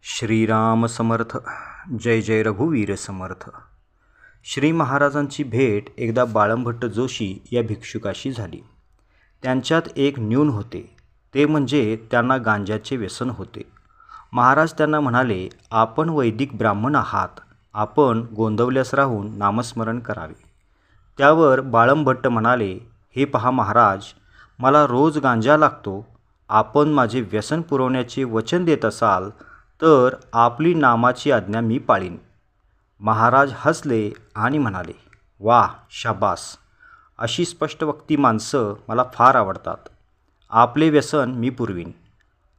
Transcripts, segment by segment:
श्रीराम समर्थ. जय जय रघुवीर समर्थ. श्री महाराजांची भेट एकदा बाळंभट्ट जोशी या भिक्षुकाशी झाली. त्यांच्यात एक न्यून होते, ते म्हणजे त्यांना गांजाचे व्यसन होते. महाराज त्यांना म्हणाले, आपण वैदिक ब्राह्मण आहात, आपण गोंदवल्यास राहून नामस्मरण करावे. त्यावर बाळंभट्ट म्हणाले, हे पहा महाराज, मला रोज गांजा लागतो. आपण माझे व्यसन पुरवण्याचे वचन देत असाल तर आपली नामाची आज्ञा मी पाळीन. महाराज हसले आणि म्हणाले, वाह शाबास, अशी स्पष्टवक्ती माणसं मला फार आवडतात. आपले व्यसन मी पुरवीन,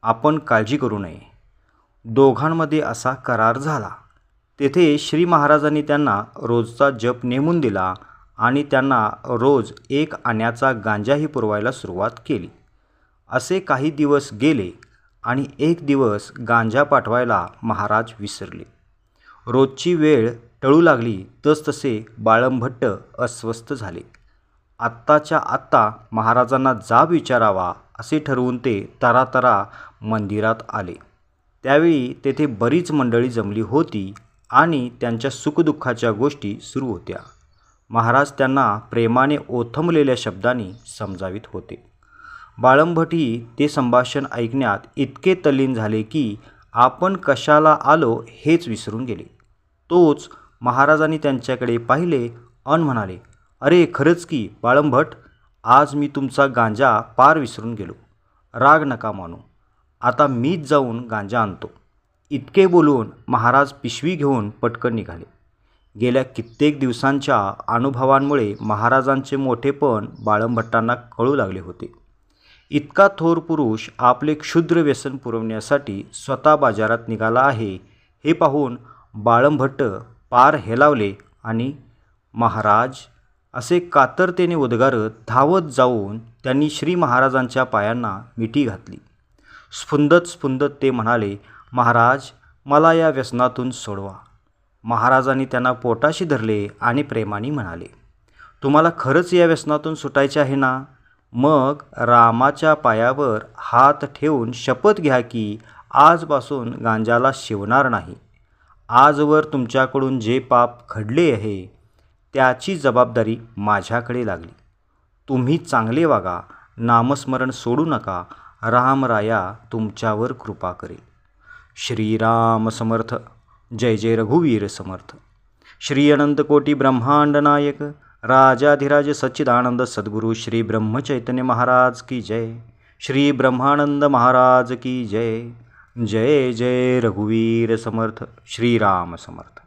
आपण काळजी करू नये. दोघांमध्ये असा करार झाला. तेथे श्री महाराजांनी त्यांना रोजचा जप नेमून दिला आणि त्यांना रोज 1 आण्याचा गांजाही पुरवायला सुरुवात केली. असे काही दिवस गेले आणि एक दिवस गांजा पाठवायला महाराज विसरले. रोजची वेळ टळू लागली तसतसे बाळंभट्ट अस्वस्थ झाले. आत्ताच्या आत्ता महाराजांना जाब विचारावा असे ठरवून ते तरातरा मंदिरात आले. त्यावेळी तेथे बरीच मंडळी जमली होती आणि त्यांच्या सुखदुःखाच्या गोष्टी सुरू होत्या. महाराज त्यांना प्रेमाने ओथंबलेल्या शब्दांनी समजावित होते. बाळंभट्टही ते संभाषण ऐकण्यात इतके तल्लीन झाले की आपण कशाला आलो हेच विसरून गेले. तोच महाराजांनी त्यांच्याकडे पाहिले अन म्हणाले, अरे खरंच की बाळंभट्ट, आज मी तुमचा गांजा पार विसरून गेलो. राग नका मानू, आता मीच जाऊन गांजा आणतो. इतके बोलून महाराज पिशवी घेऊन पटकन निघाले. गेल्या कित्येक दिवसांच्या अनुभवांमुळे महाराजांचे मोठेपण बाळंभट्टांना कळू लागले होते. इतका थोर पुरुष आपले क्षुद्र व्यसन पुरवण्यासाठी स्वतः बाजारात निघाला आहे हे पाहून बाळंभट्ट पार हेलावले आणि महाराज असे कातरतेने उद्गारत धावत जाऊन त्यांनी श्री महाराजांच्या पायांना मिठी घातली. स्फुंदत ते म्हणाले, महाराज मला या व्यसनातून सोडवा. महाराजांनी त्यांना पोटाशी धरले आणि प्रेमाने म्हणाले, तुम्हाला खरंच या व्यसनातून सुटायचे आहे ना? मग रामाच्या पायावर हात ठेवून शपथ घ्या की आजपासून गांजाला शिवणार नाही. आजवर तुमच्याकडून जे पाप घडले आहे त्याची जबाबदारी माझ्याकडे लागली. तुम्ही चांगले वागा, नामस्मरण सोडू नका, रामराया तुमच्यावर कृपा करेल. श्रीराम समर्थ. जय जय रघुवीर समर्थ. श्री अनंत कोटी ब्रह्मांड नायक राजाधिराज सच्चिदानंद सद्गुरु श्री ब्रह्मचैतन्य महाराज की जय. श्री ब्रह्मानंद महाराज की जय. जय जय रघुवीर समर्थ. श्रीराम समर्थ.